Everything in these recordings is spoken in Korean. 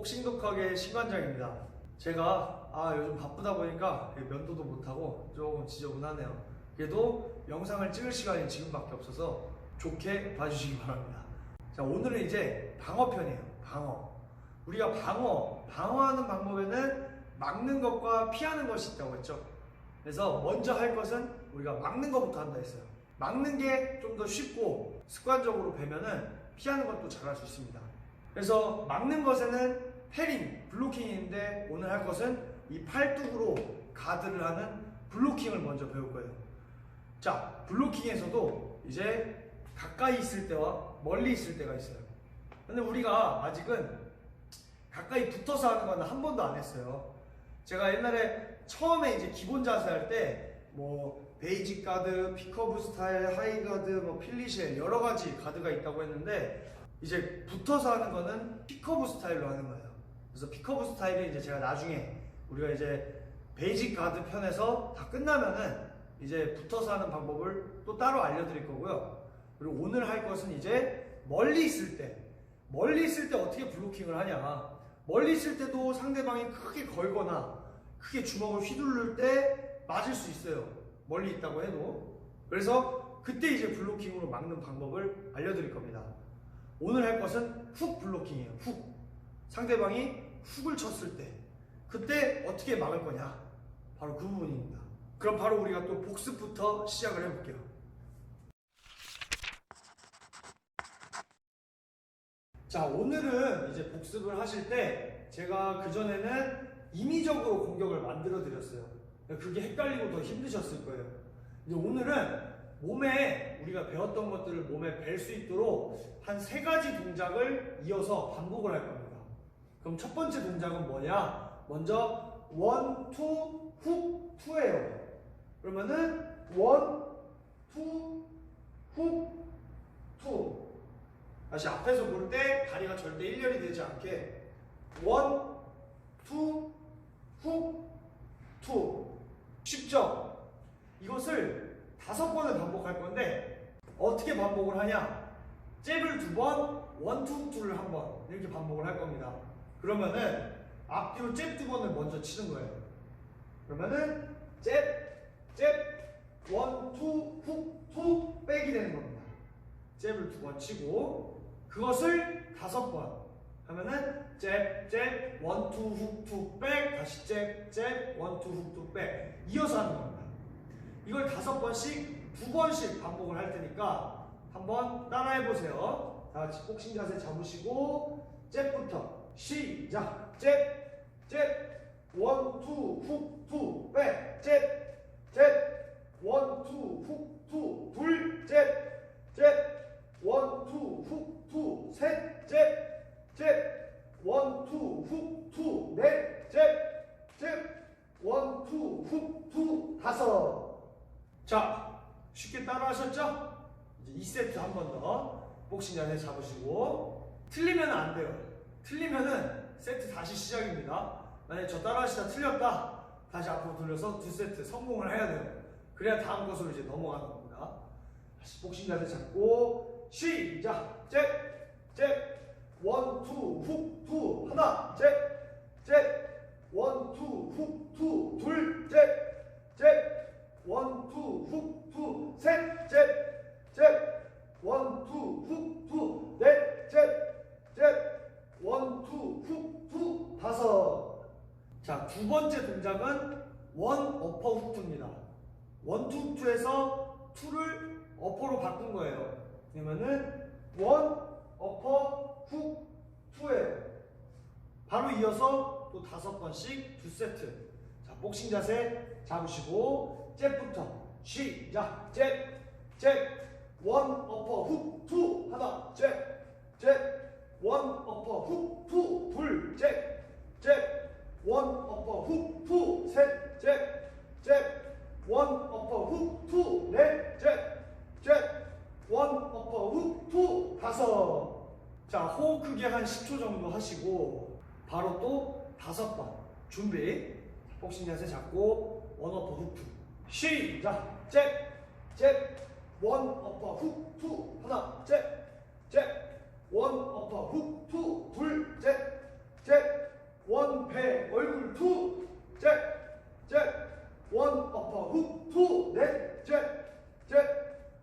복싱독학의 신관장입니다. 제가 요즘 바쁘다 보니까 면도도 못하고 조금 지저분하네요. 그래도 영상을 찍을 시간이 지금밖에 없어서 좋게 봐주시기 바랍니다. 자, 오늘은 이제 방어편이에요. 방어. 우리가 방어하는 방법에는 막는 것과 피하는 것이 있다고 했죠. 그래서 먼저 할 것은 우리가 막는 것부터 한다 했어요. 막는 게 좀 더 쉽고 습관적으로 배면은 피하는 것도 잘할 수 있습니다. 그래서 막는 것에는 패링, 블로킹인데 오늘 할 것은 이 팔뚝으로 가드를 하는 블로킹을 먼저 배울 거예요. 자, 블로킹에서도 이제 가까이 있을 때와 멀리 있을 때가 있어요. 근데 우리가 아직은 가까이 붙어서 하는 건 한 번도 안 했어요. 제가 옛날에 처음에 이제 기본 자세 할 때 뭐 베이직 가드, 피커브 스타일, 하이 가드, 뭐 필리쉘 여러 가지 가드가 있다고 했는데 이제 붙어서 하는 거는 피커브 스타일로 하는 거예요. 그래서 피커브 스타일은 이제 제가 나중에 우리가 이제 베이직 가드 편에서 다 끝나면은 이제 붙어서 하는 방법을 또 따로 알려드릴 거고요. 그리고 오늘 할 것은 이제 멀리 있을 때 어떻게 블로킹을 하냐. 멀리 있을 때도 상대방이 크게 걸거나 크게 주먹을 휘두를 때 맞을 수 있어요. 멀리 있다고 해도. 그래서 그때 이제 블로킹으로 막는 방법을 알려드릴 겁니다. 오늘 할 것은 훅 블로킹이에요. 훅. 상대방이 훅을 쳤을 때 그때 어떻게 막을 거냐. 바로 그 부분입니다. 그럼 바로 우리가 또 복습부터 시작을 해볼게요. 자, 오늘은 이제 복습을 하실 때 제가 그전에는 임의적으로 공격을 만들어 드렸어요. 그게 헷갈리고 더 힘드셨을 거예요. 이제 오늘은 몸에 우리가 배웠던 것들을 몸에 뵐 수 있도록 한 3가지 동작을 이어서 반복을 할 겁니다. 그럼 첫 번째 동작은 뭐냐? 먼저 1, 2, 훅, 2예요. 그러면은 1, 2, 훅, 2. 다시 앞에서 볼 때 다리가 절대 일렬이 되지 않게 1, 2, 훅, 2. 쉽죠? 이것을 5번을 반복할 건데 어떻게 반복을 하냐? 잽을 2번, 1, 2, 2를 1번 이렇게 반복을 할 겁니다. 그러면은 앞뒤로 잽 2번을 먼저 치는 거예요. 그러면은 잽, 1, 2, 훅, 2 백이 되는 겁니다. 잽을 2번 치고 그것을 5번 하면은 잽, 1, 2, 훅, 2 백, 다시 잽, 1, 2, 훅, 2 백 이어서 하는 겁니다. 이걸 5번씩 2번씩 반복을 할 테니까 한번 따라해보세요. 다 같이 복싱 자세 잡으시고 잽부터 시작. 잽, 1, 2, 훅, 2 백, 잽, 1, 2, 훅, 2 둘, 잽, 1, 2, 훅, 2 셋, 잽, 1, 2, 훅, 2 넷, 잽, 1, 2, 훅, 2 5. 자, 쉽게 따라 하셨죠? 이제 2세트 한 번 더 복싱 자세 잡으시고 틀리면 안 돼요. 틀리면은 세트 다시 시작입니다. 만약에 저 따라 하시다 틀렸다 다시 앞으로 돌려서 2세트 성공을 해야 돼요. 그래야 다음 것으로 이제 넘어가는 겁니다. 다시 복싱 자세 잡고 시작. 잽, 1, 2, 훅, 2 하나, 잽, 1, 2, 훅, 2 둘, 잽, 1, 2, 훅, 2 셋, 잽, 1, 2, 훅, 2 넷, 잽, 1, 2, 훅, 2 5. 자, 2번째 동작은 1 어퍼 훅 2입니다. 1, 2, 2에서 2를 어퍼로 바꾼 거예요. 그러면은 1 어퍼 훅 2예요. 바로 이어서 또 5번씩 2세트. 자, 복싱 자세 잡으시고 잽부터 시작. 잽, 1 어퍼 훅 2 하나, 잽, 1 어퍼 훅 2 둘, 잽, 1 어퍼 훅 2 셋, 잽, 1 어퍼 훅 2 넷, 잽, 1 어퍼 훅 2 5. 자, 호흡 크게 한 10초 정도 하시고 바로 또 5번 준비. 복싱 자세 잡고 1 어퍼 훅 2 시작. 잽, 1 어퍼 훅 2 하나, 잽, 1 어퍼 훅 2 둘, 잽, 잽, 원, 배, 얼굴, 투, 잽, 잽, 원, 어퍼, 훅, 투, 넷, 잽, 잽,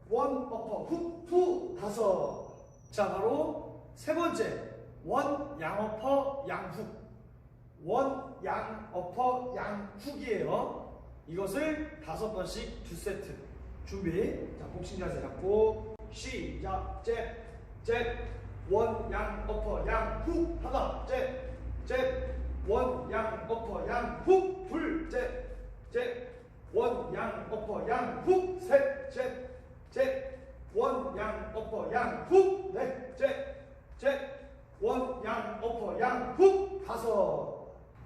원, 어퍼, 훅, 투, 다섯. 자, 바로 세 번째, 원, 양, 어퍼, 양, 훅. 원, 양, 어퍼, 양, 훅이에요. 이것을 5번씩 2세트. 준비. 자, 복싱 자세 잡고 시작. 잽, 잽, 원, 양, 어퍼, 양, 훅. 하나, 잽, 잽, 원, 양, 어퍼, 양, 훅. 둘, 잽, 잽, 원, 양, 어퍼, 양, 훅. 셋, 잽, 잽, 원, 양, 어퍼, 양, 훅. 넷, 잽, 잽, 원, 양, 어퍼, 양, 훅. 다섯.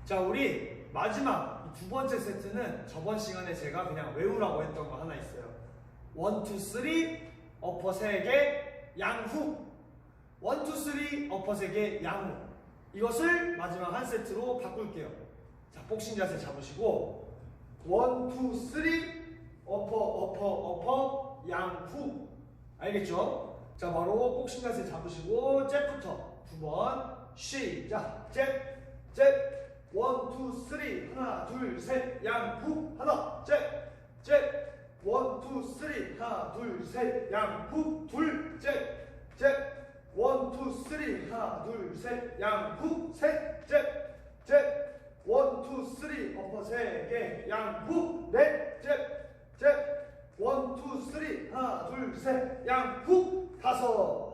자, 우리 마지막 두 번째 세트는 저번 시간에 제가 그냥 외우라고 했던 거 하나 있어요. 1, 2, 3, 어퍼 3개, 양훅. 1, 2, 3, 어퍼 3개, 양훅. 이것을 마지막 한 세트로 바꿀게요. 자, 복싱 자세 잡으시고 1, 2, 3, 어퍼, 어퍼, 어퍼, 양훅. 알겠죠? 자, 바로 복싱 자세 잡으시고 잽부터 두 번 시작. 잽, 잽, 1, 2, 3, 하나, 둘, 셋, 양, 훅, 하나, 잽, 잽, 1, 2, 3, 하나, 둘, 셋, 양, 훅, 둘, 잽, 잽, 1, 2, 3, 하나, 둘, 셋, 양, 훅, 셋, 잽, 잽, 1, 2, 3, 어퍼 3개, 양, 훅, 넷, 잽, 잽, 1, 2, 3, 하나, 둘, 셋, 양, 훅, 다섯.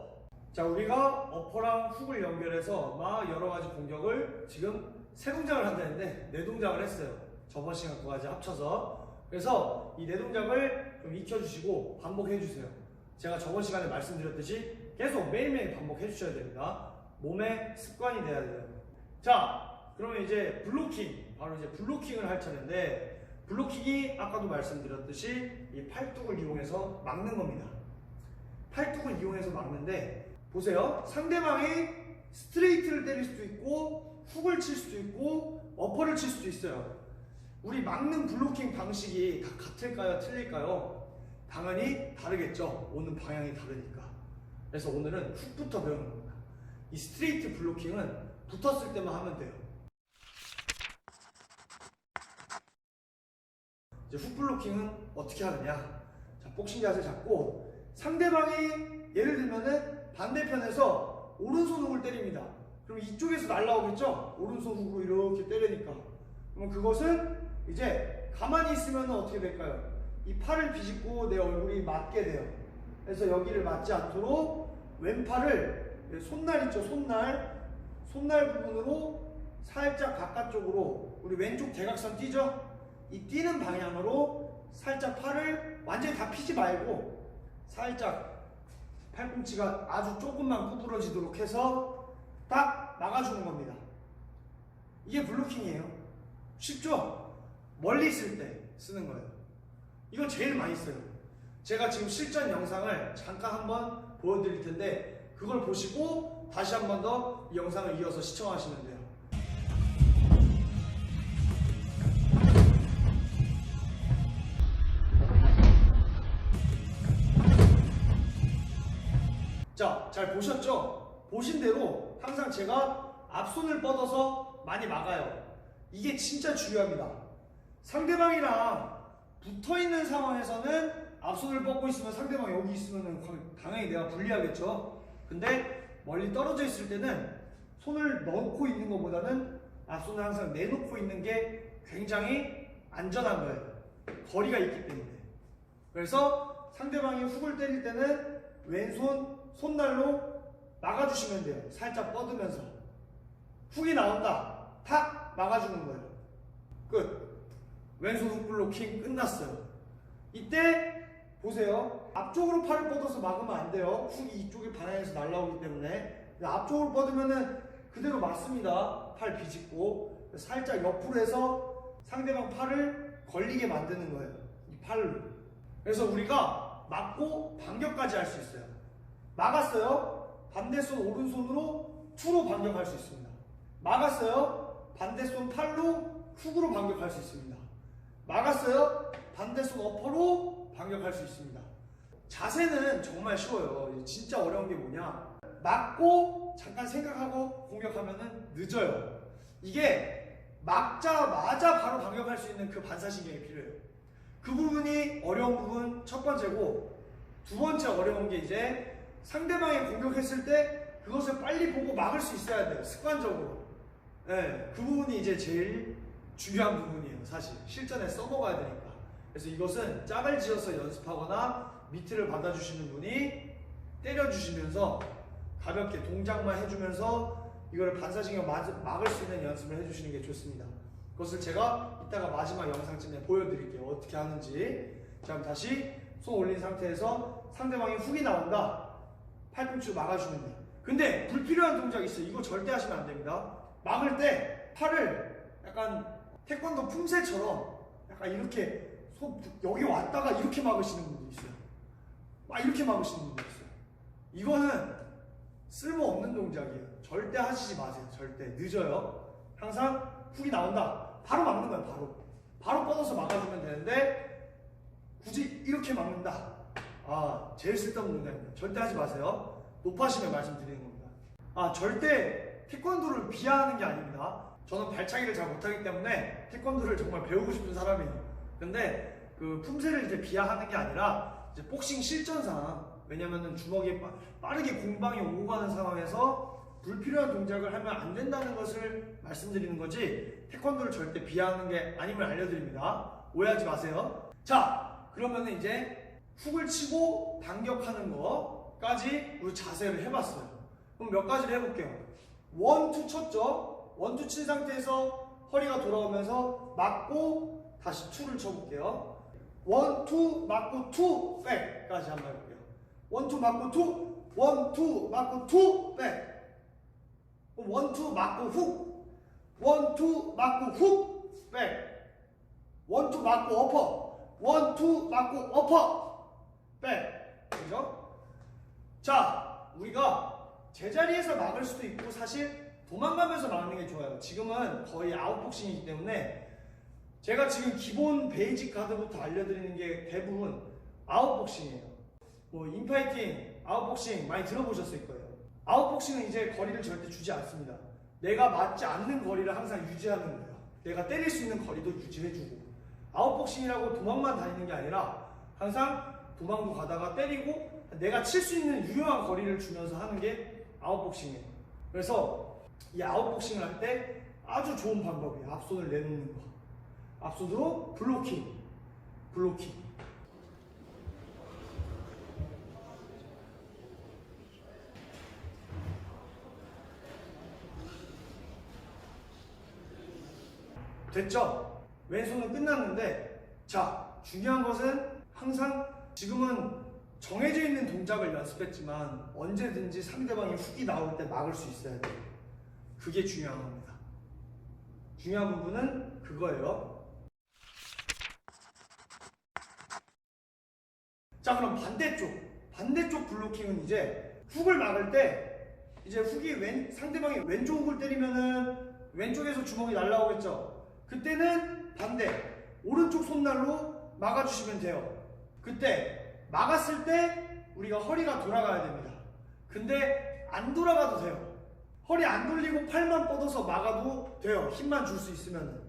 자, 우리가 어퍼랑 훅을 연결해서 막 여러 가지 공격을 지금 세 동작을 한다는데 네 동작을 했어요. 저번 시간 거까지 합쳐서. 그래서 이 네 동작을 좀 익혀주시고 반복해주세요. 제가 저번 시간에 말씀드렸듯이 계속 매일매일 반복해주셔야 됩니다. 몸의 습관이 돼야 돼요. 자, 그러면 이제 블로킹, 바로 이제 블로킹을 할 차례인데, 블로킹이 아까도 말씀드렸듯이 이 팔뚝을 이용해서 막는 겁니다. 팔뚝을 이용해서 막는데, 보세요. 상대방이 스트레이트를 때릴 수도 있고 훅을 칠 수도 있고 어퍼를 칠 수도 있어요. 우리 막는 블로킹 방식이 다 같을까요? 틀릴까요? 당연히 다르겠죠. 오는 방향이 다르니까. 그래서 오늘은 훅부터 배우는 겁니다. 이 스트레이트 블로킹은 붙었을 때만 하면 돼요. 이제 훅 블로킹은 어떻게 하느냐? 자, 복싱 자세 잡고 상대방이 예를 들면은 반대편에서 오른손 훅을 때립니다. 그럼 이쪽에서 날라오겠죠? 오른손 훅으로 이렇게 때리니까. 그럼 그것은 이제 가만히 있으면 어떻게 될까요? 이 팔을 비집고 내 얼굴이 맞게 돼요. 그래서 여기를 맞지 않도록 왼팔을 손날 있죠? 손날 부분으로 살짝 바깥쪽으로 우리 왼쪽 대각선 뛰죠? 이 뛰는 방향으로 살짝 팔을 완전히 다 피지 말고 살짝 팔꿈치가 아주 조금만 구부러지도록 해서 딱 막아주는 겁니다. 이게 블로킹이에요. 쉽죠? 멀리 있을 때 쓰는 거예요. 이거 제일 많이 써요. 제가 지금 실전 영상을 잠깐 한번 보여드릴 텐데 그걸 보시고 다시 한 번 더 이 영상을 이어서 시청하시면 돼요. 자, 잘 보셨죠? 보신 대로 항상 제가 앞손을 뻗어서 많이 막아요. 이게 진짜 중요합니다. 상대방이랑 붙어있는 상황에서는 앞손을 뻗고 있으면 상대방 여기 있으면 당연히 내가 불리하겠죠. 근데 멀리 떨어져 있을 때는 손을 넣고 있는 것보다는 앞손을 항상 내놓고 있는 게 굉장히 안전한 거예요. 거리가 있기 때문에. 그래서 상대방이 훅을 때릴 때는 왼손 손날로 막아주시면 돼요. 살짝 뻗으면서 훅이 나온다. 탁 막아주는 거예요. 끝. 왼손 훅 블로킹 끝났어요. 이때 보세요. 앞쪽으로 팔을 뻗어서 막으면 안 돼요. 훅이 이쪽에 방향에서 날라오기 때문에. 앞쪽으로 뻗으면은 그대로 맞습니다. 팔 비집고 살짝 옆으로 해서 상대방 팔을 걸리게 만드는 거예요. 이 팔로. 그래서 우리가 막고 반격까지 할 수 있어요. 막았어요. 반대손 오른손으로 투로 반격할 수 있습니다. 막았어요. 반대손 팔로 훅으로 반격할 수 있습니다. 막았어요. 반대손 어퍼로 반격할 수 있습니다. 자세는 정말 쉬워요. 진짜 어려운 게 뭐냐? 막고 잠깐 생각하고 공격하면은 늦어요. 이게 막자마자 바로 반격할 수 있는 그 반사신경이 필요해요. 그 부분이 어려운 부분 첫 번째고, 두 번째 어려운 게 이제 상대방이 공격했을 때 그것을 빨리 보고 막을 수 있어야 돼요. 습관적으로. 네, 그 부분이 이제 제일 중요한 부분이에요. 사실 실전에 써먹어야 되니까. 그래서 이것은 짝을 지어서 연습하거나 미트를 받아주시는 분이 때려주시면서 가볍게 동작만 해주면서 이거를 반사신경 막을 수 있는 연습을 해주시는 게 좋습니다. 그것을 제가 이따가 마지막 영상쯤에 보여드릴게요. 어떻게 하는지. 자, 그럼 다시 손 올린 상태에서 상대방이 훅이 나온다. 팔꿈치로 막아주면 돼요. 근데 불필요한 동작이 있어요. 이거 절대 하시면 안 됩니다. 막을 때 팔을 약간 태권도 품새처럼 약간 이렇게 여기 왔다가 이렇게 막으시는 분도 있어요. 막 이렇게 막으시는 분도 있어요. 이거는 쓸모없는 동작이에요. 절대 하시지 마세요. 절대. 늦어요. 항상 훅이 나온다. 바로 막는 거예요. 바로 뻗어서 막아주면 되는데 굳이 이렇게 막는다. 제일 쓸데없는 동작입니다. 절대 하지 마세요. 높아심에 말씀드리는 겁니다. 절대 태권도를 비하하는 게 아닙니다. 저는 발차기를 잘 못하기 때문에 태권도를 정말 배우고 싶은 사람이에요. 근데 그 품새를 이제 비하하는 게 아니라 이제 복싱 실전상, 왜냐면은 주먹이 빠르게 공방이 오고 가는 상황에서 불필요한 동작을 하면 안 된다는 것을 말씀드리는 거지, 태권도를 절대 비하하는 게 아님을 알려드립니다. 오해하지 마세요. 자, 그러면 이제 훅을 치고 반격하는 거까지 우리 자세를 해봤어요. 그럼 몇 가지를 해볼게요. 원투 쳤죠? 원투 친 상태에서 허리가 돌아오면서 막고 다시 투를 쳐볼게요. 원투 맞고 투 백까지 한번 해볼게요. 원투 맞고 투, 원투 맞고 투 백. 원투 맞고 훅, 원투 맞고 훅 백. 원투 맞고 어퍼, 원투 맞고 어퍼 백. 그죠? 자, 우리가 제자리에서 막을 수도 있고 사실 도망가면서 막는 게 좋아요. 지금은 거의 아웃복싱이기 때문에 제가 지금 기본 베이직 가드부터 알려드리는 게 대부분 아웃복싱이에요. 뭐 인파이팅, 아웃복싱 많이 들어보셨을 거예요. 아웃복싱은 이제 거리를 절대 주지 않습니다. 내가 맞지 않는 거리를 항상 유지하는 거예요. 내가 때릴 수 있는 거리도 유지해주고. 아웃복싱이라고 도망만 다니는 게 아니라 항상 도망도 가다가 때리고 내가 칠 수 있는 유효한 거리를 주면서 하는 게 아웃복싱이에요. 그래서 이 아웃복싱을 할 때 아주 좋은 방법이에요. 앞손을 내놓는 거. 앞손으로 블로킹. 됐죠? 왼손은 끝났는데, 자, 중요한 것은 항상 지금은 정해져 있는 동작을 연습했지만 언제든지 상대방이 훅이 나올 때 막을 수 있어야 돼요. 그게 중요한 겁니다. 중요한 부분은 그거예요. 자, 그럼 반대쪽 블로킹은 이제 훅을 막을 때 이제 훅이 상대방이 왼쪽 훅을 때리면은 왼쪽에서 주먹이 날라오겠죠. 그때는 반대 오른쪽 손날로 막아주시면 돼요. 그때 막았을 때 우리가 허리가 돌아가야 됩니다. 근데 안 돌아가도 돼요. 허리 안 돌리고 팔만 뻗어서 막아도 돼요. 힘만 줄 수 있으면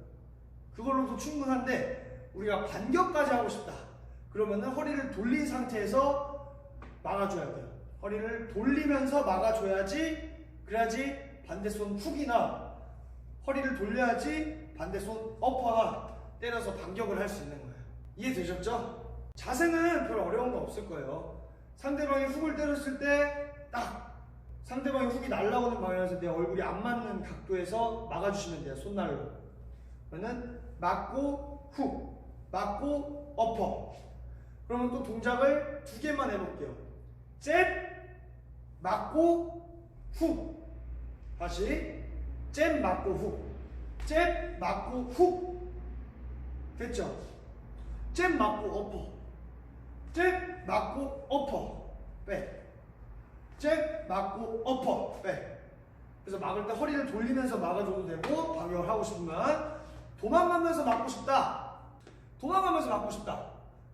그걸로도 충분한데, 우리가 반격까지 하고 싶다 그러면은 허리를 돌린 상태에서 막아줘야 돼요. 허리를 돌리면서 막아줘야지, 그래야지 반대손 훅이나 허리를 돌려야지 반대손 어퍼나 때려서 반격을 할 수 있는 거예요. 이해되셨죠? 자세는 별 어려운 거 없을 거예요. 상대방이 훅을 때렸을 때 딱 상대방이 훅이 날아오는 방향에서 내 얼굴이 안 맞는 각도에서 막아주시면 돼요. 손날로. 그러면 막고 훅, 막고 어퍼. 그러면 또 동작을 두 개만 해볼게요. 잽, 막고 훅. 다시 잽, 막고 훅. 잽, 막고 훅. 됐죠? 잽, 막고 어퍼. 잽, 막고 어퍼. 백. 잽, 막고 어퍼. 백. 그래서 막을 때 허리를 돌리면서 막아줘도 되고, 방역을 하고 싶으면 도망가면서 막고 싶다.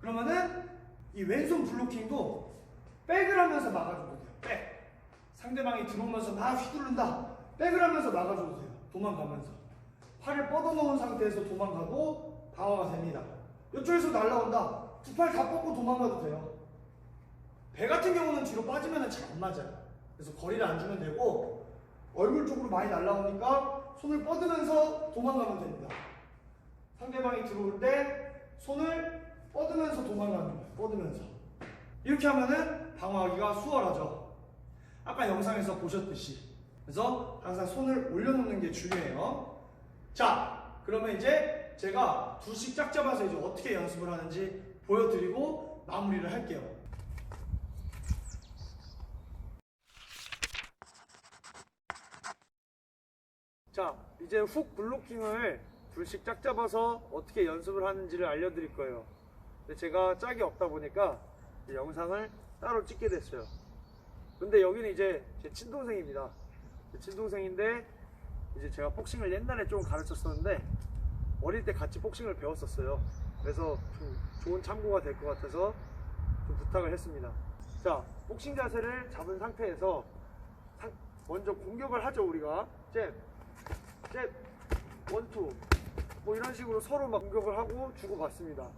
그러면은 이 왼손 블로킹도 백을 하면서 막아줘도 돼요. 백. 상대방이 들어오면서 막 휘두른다. 백을 하면서 막아줘도 돼요. 도망가면서. 팔을 뻗어놓은 상태에서 도망가도 방어가 됩니다. 이쪽에서 날라온다. 두 팔 다 뻗고 도망가도 돼요. 배 같은 경우는 뒤로 빠지면 잘 안 맞아요. 그래서 거리를 안 주면 되고, 얼굴 쪽으로 많이 날라오니까 손을 뻗으면서 도망가면 됩니다. 상대방이 들어올 때 손을 뻗으면서 도망가는 거예요. 뻗으면서. 이렇게 하면은 방어하기가 수월하죠. 아까 영상에서 보셨듯이. 그래서 항상 손을 올려놓는 게 중요해요. 자, 그러면 이제 제가 둘씩 짝 잡아서 이제 어떻게 연습을 하는지 보여드리고 마무리를 할게요. 자, 이제 훅 블로킹을 둘씩 짝 잡아서 어떻게 연습을 하는지를 알려드릴 거예요. 근데 제가 짝이 없다 보니까 영상을 따로 찍게 됐어요. 근데 여기는 이제 제 친동생입니다. 제 친동생인데 이제 제가 복싱을 옛날에 좀 가르쳤었는데 어릴 때 같이 복싱을 배웠었어요. 그래서 좀 좋은 참고가 될 것 같아서 좀 부탁을 했습니다. 자, 복싱 자세를 잡은 상태에서 먼저 공격을 하죠. 우리가 잽, 원투 뭐 이런 식으로 서로 막 공격을 하고 주고받습니다.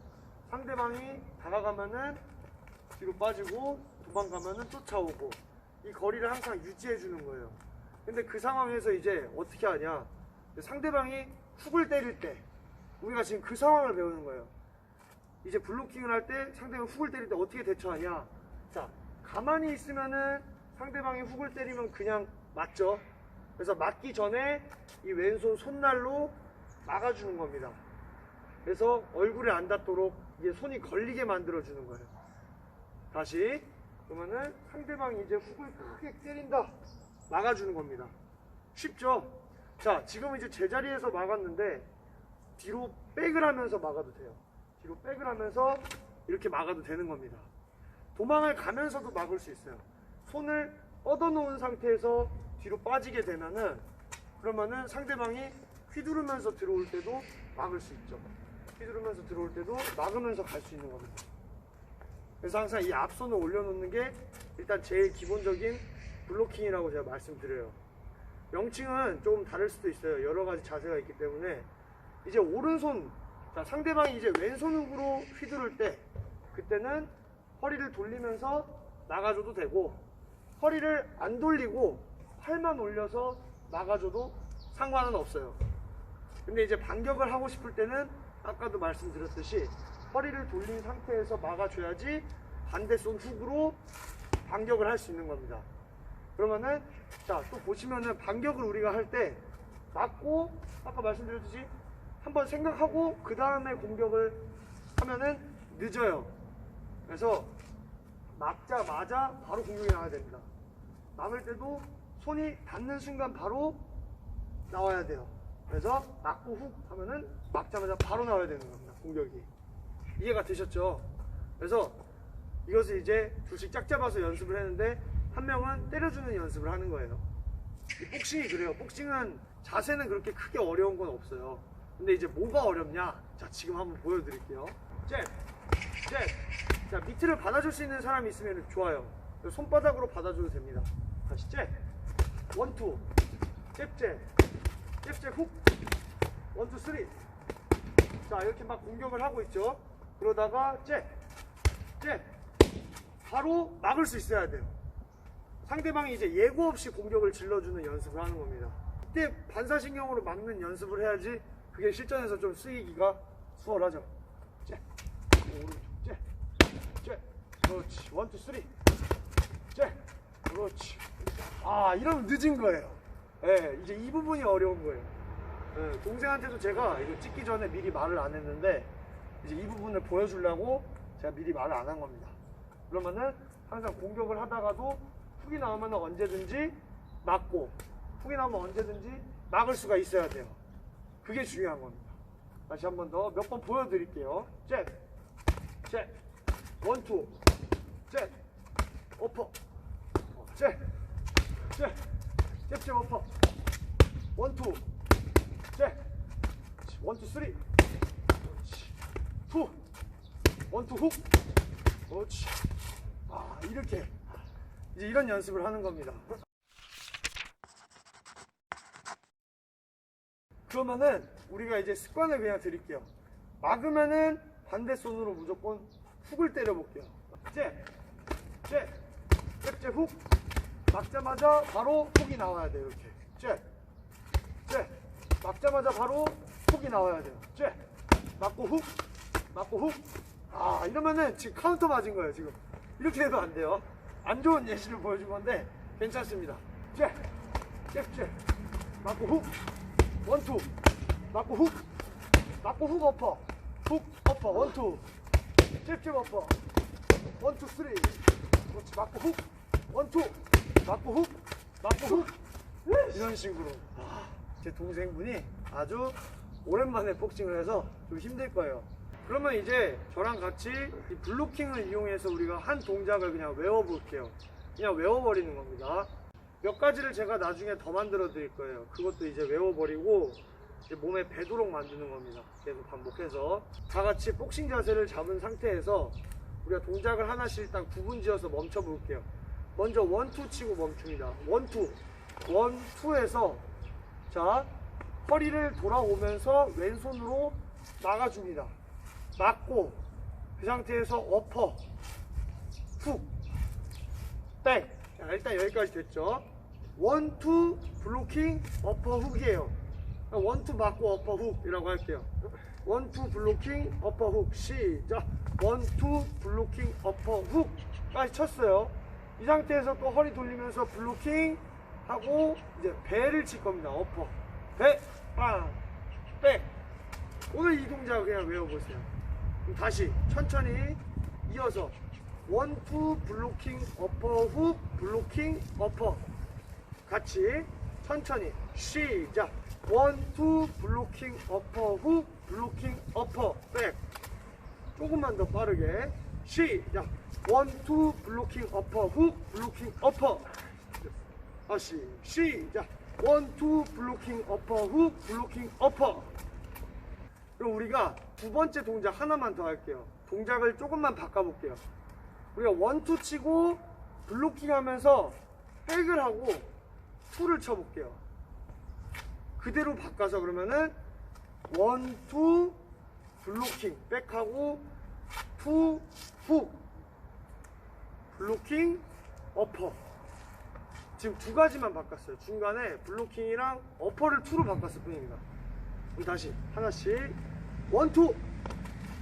상대방이 다가가면은 뒤로 빠지고 도망가면은 쫓아오고 이 거리를 항상 유지해 주는 거예요. 근데 그 상황에서 이제 어떻게 하냐, 상대방이 훅을 때릴 때 우리가 지금 그 상황을 배우는 거예요. 이제 블로킹을 할 때 상대방이 훅을 때릴 때 어떻게 대처하냐. 자, 가만히 있으면은 상대방이 훅을 때리면 그냥 맞죠. 그래서 맞기 전에 이 왼손 손날로 막아주는 겁니다. 그래서 얼굴에 안 닿도록 이게 손이 걸리게 만들어주는 거예요. 다시. 그러면은 상대방이 이제 훅을 크게 때린다. 막아주는 겁니다. 쉽죠? 자, 지금 이제 제자리에서 막았는데 뒤로 백을 하면서 막아도 돼요. 뒤로 백을 하면서 이렇게 막아도 되는 겁니다. 도망을 가면서도 막을 수 있어요. 손을 뻗어놓은 상태에서 뒤로 빠지게 되면은 그러면은 상대방이 휘두르면서 들어올 때도 막을 수 있죠. 휘두르면서 들어올 때도 막으면서 갈 수 있는 겁니다. 그래서 항상 이 앞손을 올려놓는 게 일단 제일 기본적인 블로킹이라고 제가 말씀드려요. 명칭은 조금 다를 수도 있어요. 여러 가지 자세가 있기 때문에. 이제 오른손, 자, 상대방이 이제 왼손 훅으로 휘두를 때 그때는 허리를 돌리면서 나가줘도 되고, 허리를 안 돌리고 팔만 올려서 나가줘도 상관은 없어요. 근데 이제 반격을 하고 싶을 때는 아까도 말씀드렸듯이 허리를 돌린 상태에서 막아줘야지 반대손 훅으로 반격을 할 수 있는 겁니다. 그러면은 자, 또 보시면은 반격을 우리가 할 때 맞고 아까 말씀드렸듯이 한번 생각하고 그 다음에 공격을 하면은 늦어요. 그래서 막자마자 바로 공격이 나와야 됩니다. 막을 때도 손이 닿는 순간 바로 나와야 돼요. 그래서 막고 훅 하면은 막자마자 바로 나와야 되는 겁니다. 공격이. 이해가 되셨죠? 그래서 이것을 이제 둘씩 짝 잡아서 연습을 했는데 한 명은 때려주는 연습을 하는 거예요. 이 복싱이 그래요. 복싱은 자세는 그렇게 크게 어려운 건 없어요. 근데 이제 뭐가 어렵냐? 자, 지금 한번 보여드릴게요. 잽! 자, 밑을 받아줄 수 있는 사람이 있으면 좋아요. 손바닥으로 받아줘도 됩니다. 다시 잽! 원투! 잽! 훅! 원투, 쓰리! 자, 이렇게 막 공격을 하고 있죠. 그러다가 잽! 바로 막을 수 있어야 돼요. 상대방이 이제 예고 없이 공격을 질러주는 연습을 하는 겁니다. 이때 반사신경으로 막는 연습을 해야지 그게 실전에서 좀 쓰이기가 수월하죠. 잽! 오른쪽 잽! 그렇지. 원투, 쓰리! 잽! 그렇지. 아, 이러면 늦은 거예요. 예, 이제 이 부분이 어려운 거예요. 예, 동생한테도 제가 이거 찍기 전에 미리 말을 안 했는데 이제 이 부분을 보여주려고 제가 미리 말을 안 한 겁니다. 그러면은 항상 공격을 하다가도 훅이 나오면 언제든지 막고 훅이 나오면 언제든지 막을 수가 있어야 돼요. 그게 중요한 겁니다. 다시 한 번 더 몇 번 보여드릴게요. 잽! 원투! 잽! 어퍼! 잽! 어퍼! 원투! 잽! 원투, 쓰리! 그렇지. 후! 원투, 훅! 그렇지. 아, 이렇게 이제 이런 연습을 하는 겁니다. 그러면은 우리가 이제 습관을 그냥 드릴게요. 막으면은 반대 손으로 무조건 훅을 때려볼게요. 잽, 훅. 막자마자 바로 훅이 나와야 돼요. 이렇게. 잽. 막자마자 바로 훅이 나와야 돼요. 잽. 맞고 훅. 아, 이러면은 지금 카운터 맞은 거예요, 지금. 이렇게 해도 안 돼요. 안 좋은 예시를 보여준 건데 괜찮습니다. 잽. 맞고 훅. 원투. 맞고 훅. 어퍼. 훅, 어퍼. 원투. 잽, 어퍼. 원투, 쓰리. 그렇지. 맞고 훅. 원투. 맞고 훅. 이런 식으로. 제 동생분이 아주 오랜만에 복싱을 해서 좀 힘들 거예요. 그러면 이제 저랑 같이 이 블로킹을 이용해서 우리가 한 동작을 그냥 외워볼게요. 그냥 외워버리는 겁니다. 몇 가지를 제가 나중에 더 만들어 드릴 거예요. 그것도 이제 외워버리고 이제 몸에 배도록 만드는 겁니다. 계속 반복해서 다 같이 복싱 자세를 잡은 상태에서 우리가 동작을 하나씩 일단 구분 지어서 멈춰 볼게요. 먼저 원투 치고 멈춥니다. 원투에서 자, 허리를 돌아오면서 왼손으로 막아줍니다. 막고 그 상태에서 어퍼, 훅, 백. 자, 일단 여기까지 됐죠. 원투 블로킹 어퍼 훅이에요. 원투 맞고 어퍼 훅이라고 할게요. 원투 블로킹 어퍼 훅. 시작. 원투 블로킹 어퍼 훅까지 쳤어요. 이 상태에서 또 허리 돌리면서 블로킹 하고 이제 배를 칠 겁니다. 어퍼, 배, 빵, 백. 오늘 이 동작 그냥 외워보세요. 그럼 다시 천천히 이어서 원투 블로킹 어퍼 훅, 블로킹 어퍼. 같이 천천히 시작. 원투 블로킹 어퍼 훅, 블로킹 어퍼, 백. 조금만 더 빠르게 시작. 원투 블로킹 어퍼 훅, 블로킹 어퍼. 다시 시작. 원투 블로킹 어퍼 훅, 블로킹 어퍼. 그럼 우리가 두 번째 동작 하나만 더 할게요. 동작을 조금만 바꿔볼게요. 우리가 원투 치고 블로킹 하면서 백을 하고 투를 쳐볼게요. 그대로 바꿔서 그러면은 원투 블로킹 백하고 투 훅 블로킹 어퍼. 지금 두 가지만 바꿨어요. 중간에 블로킹이랑 어퍼를 투로 바꿨을 뿐입니다. 그럼 다시 하나씩 원투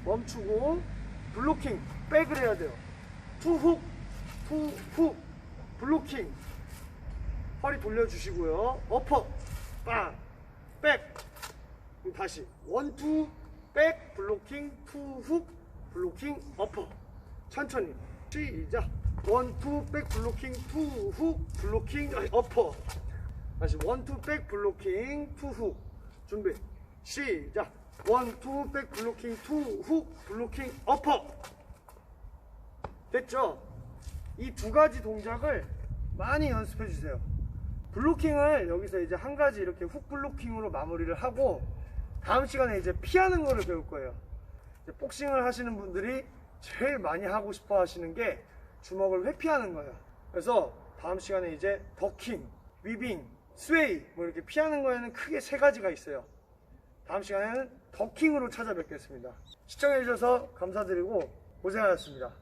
멈추고 블로킹 백을 해야 돼요. 투 훅 블로킹 허리 돌려주시고요. 어퍼 빵 백. 그럼 다시 원투 백 블로킹 투 훅 블로킹 어퍼. 천천히 시작. 원투 백 블로킹 투 훅 블로킹 어퍼. 다시 원투 백 블로킹 투 훅. 준비 시작. 원투 백 블로킹 투 훅 블로킹 어퍼. 됐죠? 이 두 가지 동작을 많이 연습해 주세요. 블로킹을 여기서 이제 한 가지 이렇게 훅 블로킹으로 마무리를 하고 다음 시간에 이제 피하는 거를 배울 거예요. 이제 복싱을 하시는 분들이 제일 많이 하고 싶어 하시는 게 주먹을 회피하는 거예요. 그래서 다음 시간에 이제 더킹, 위빙, 스웨이 뭐 이렇게 피하는 거에는 크게 세 가지가 있어요. 다음 시간에는 더킹으로 찾아뵙겠습니다. 시청해 주셔서 감사드리고 고생하셨습니다.